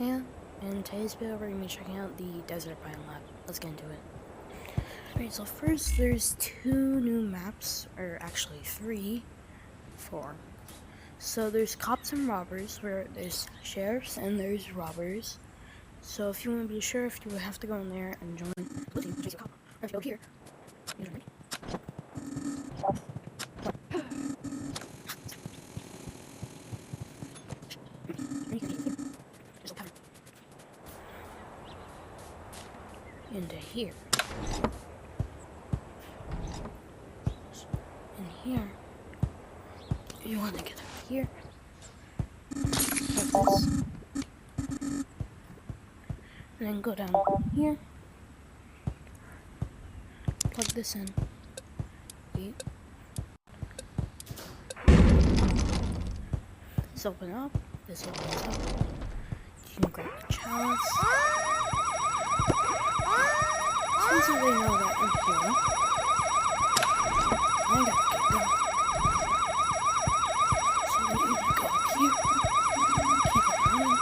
Yeah, in today's video we're going to be checking out the desert biome lab. Let's get into it. Alright, so first there's two new maps, or actually four. So there's cops and robbers, where there's sheriffs and there's robbers. So if you want to be a sheriff, you would have to go in there and join the team, chase a cop. Or if you go here, you join me. Into here. In here, you want to get up here, like this, and then go down here, plug this in. Wait. This opens up. This opens up. You can grab the chalice. Since you already know that I'm here, I gotta get going. So then you can go up here, keep it running.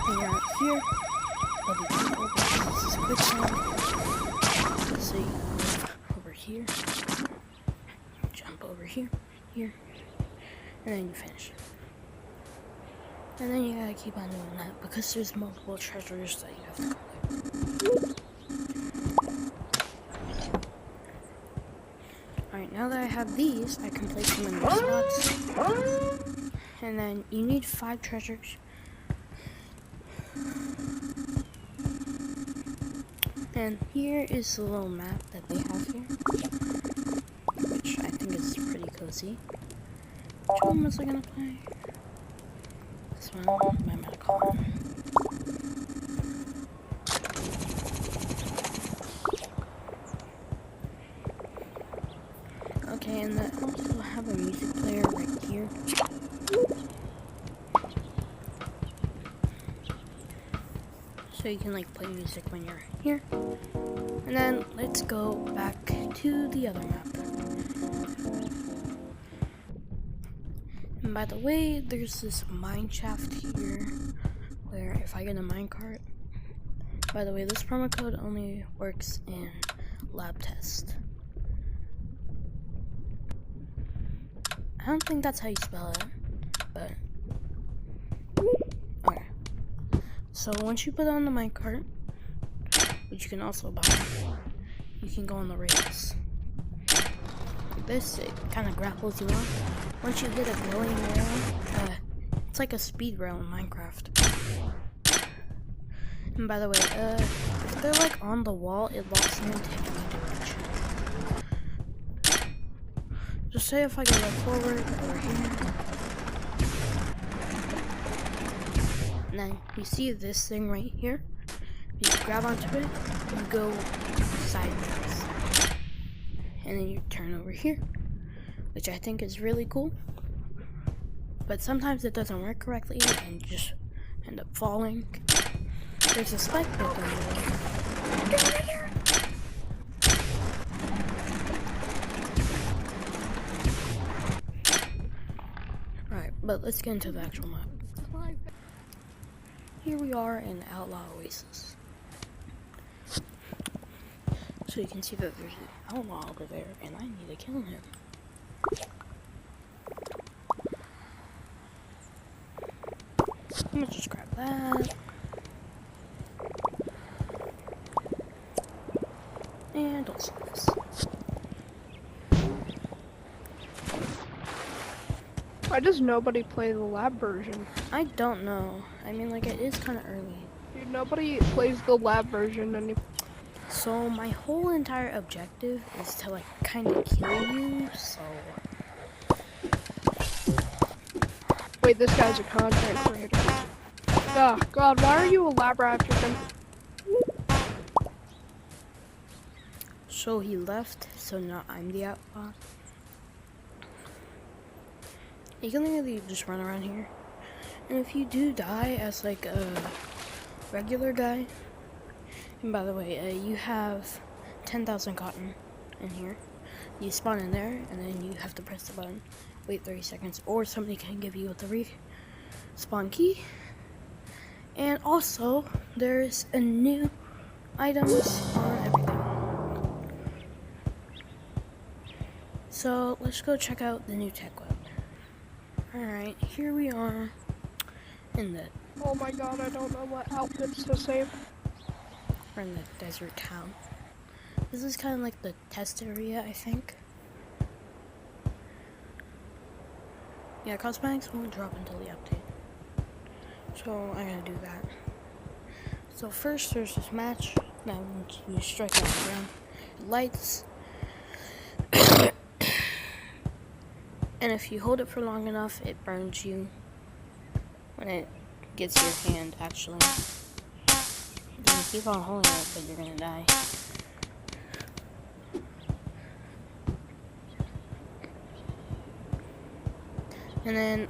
And you're out here, I'll be jump over. This is quicksand. So you move over here, jump over here, here, and then you finish. And then you gotta keep on doing that because there's multiple treasures that you have to collect. Alright, now that I have these, I can place them in the slots. And then you need 5 treasures. And here is the little map that they have here, which I think is pretty cozy. Which one was I gonna play? This one, my medical. Okay, and I also have a music player right here. So you can like play music when you're here. And then let's go back to the other map. And by the way, there's this mine shaft here where if I get a minecart, by the way, this promo code only works in lab test. I don't think that's how you spell it, but okay. So once you put on the minecart, which you can also buy, you can go on the rails. Like this, it kind of grapples you up. Once you hit a glowing rail, it's like a speed rail in Minecraft. And by the way, if they're like on the wall, it locks them into any direction. Just say if I go like forward over here, and then you see this thing right here, you grab onto it, you go sideways, and then you turn over here, which I think is really cool. But sometimes it doesn't work correctly and you just end up falling. There's a spike built in there. Alright, but let's get into the actual map. Here we are in Outlaw Oasis. So you can see that there's an outlaw over there and I need to kill him. I'm gonna just grab that. And also this. Why does nobody play the lab version? I don't know. I mean, like, it is kind of early. Dude, nobody plays the lab version anymore. So my whole entire objective is to, like, kind of kill you, so... Wait, this guy's a content creator. Oh, God, why are you a lab rat chicken? So he left, so now I'm the outlaw. You can literally just run around here. And if you do die as, like, a regular guy, and by the way, you have 10,000 cotton in here. You spawn in there, and then you have to press the button. Wait 30 seconds, or somebody can give you the respawn key. And also, there's a new items on everything. So let's go check out the new tech web. Alright, here we are in the Oh my god, I don't know what outfits to save. we're in the desert town. This is kind of like the test area, I think. Yeah, cosmetics won't drop until the update. So I'm gonna do that. So first there's this match. Now once you strike on the ground, it lights. And if you hold it for long enough, it burns you when it gets your hand, actually. You can keep on holding it, but you're gonna die. And then,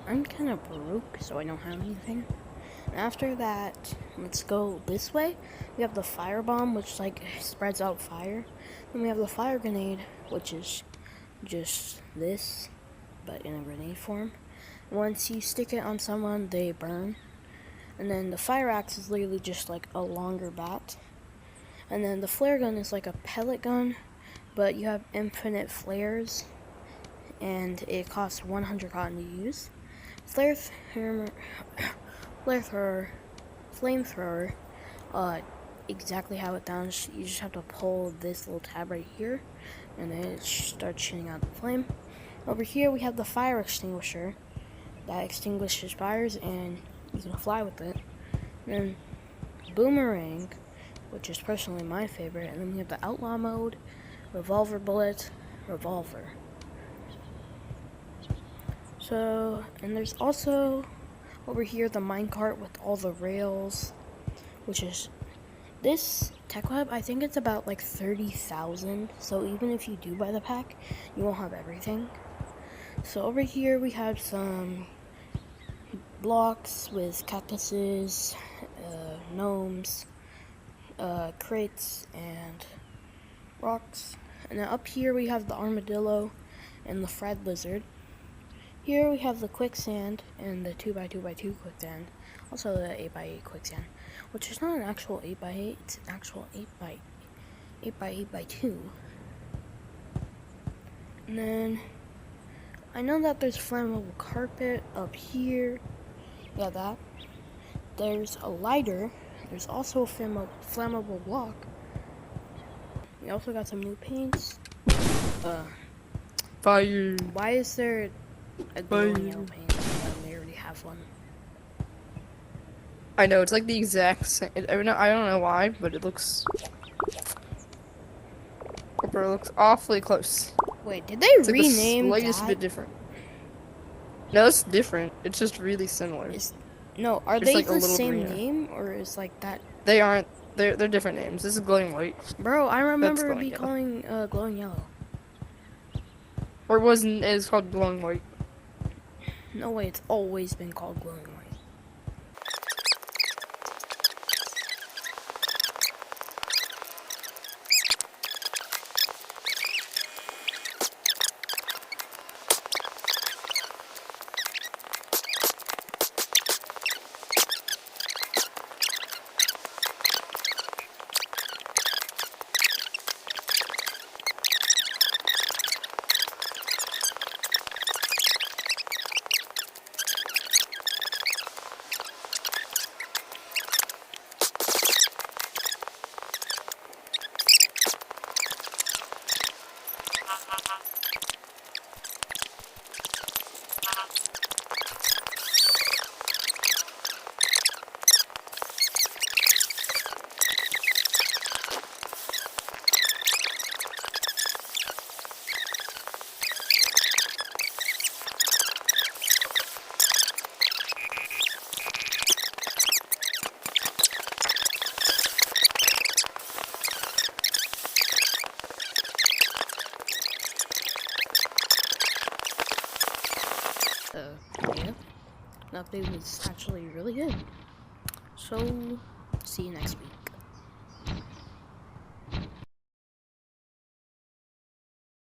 I'm kind of broke, so I don't have anything. And after that, let's go this way. We have the firebomb, which, like, spreads out fire. Then we have the fire grenade, which is just this, but in a grenade form. Once you stick it on someone, they burn. And then the fire axe is literally just like a longer bat. And then the flare gun is like a pellet gun, but you have infinite flares, and it costs 100 cotton to use. Flamethrower, exactly how it sounds. You just have to pull this little tab right here, and then it starts shooting out the flame. Over here we have the fire extinguisher that extinguishes fires, and you can fly with it. And then boomerang, which is personally my favorite. And then we have the outlaw mode, revolver bullet, revolver. So, and there's also over here the minecart with all the rails, which is this tech web. I think it's about like 30,000. So even if you do buy the pack, you won't have everything. So over here we have some blocks with cactuses, gnomes, crates, and rocks. And then up here we have the armadillo and the fried lizard. Here we have the quicksand and the 2x2x2 quicksand. Also the 8x8 quicksand, which is not an actual 8x8, it's an actual 8x8x2. And then I know that there's flammable carpet up here. Yeah, that. There's a lighter. There's also a flammable block. We also got some new paints. Fire. Why is there a glowing yellow paint when we already have one? I know, it's like the exact same. I don't know why, but it looks awfully close. Wait, did they It's like rename the slightest that? bit different. No, it's different. It's just really similar. No, are It's they like a the little same greener. name, or is like that? They aren't. They're different names. This is glowing white, Bro, I remember it glowing be yellow. calling glowing yellow. or it wasn't. It's called glowing white. No way, it's always been called glowing white. Yeah, the update was actually really good. So, see you next week.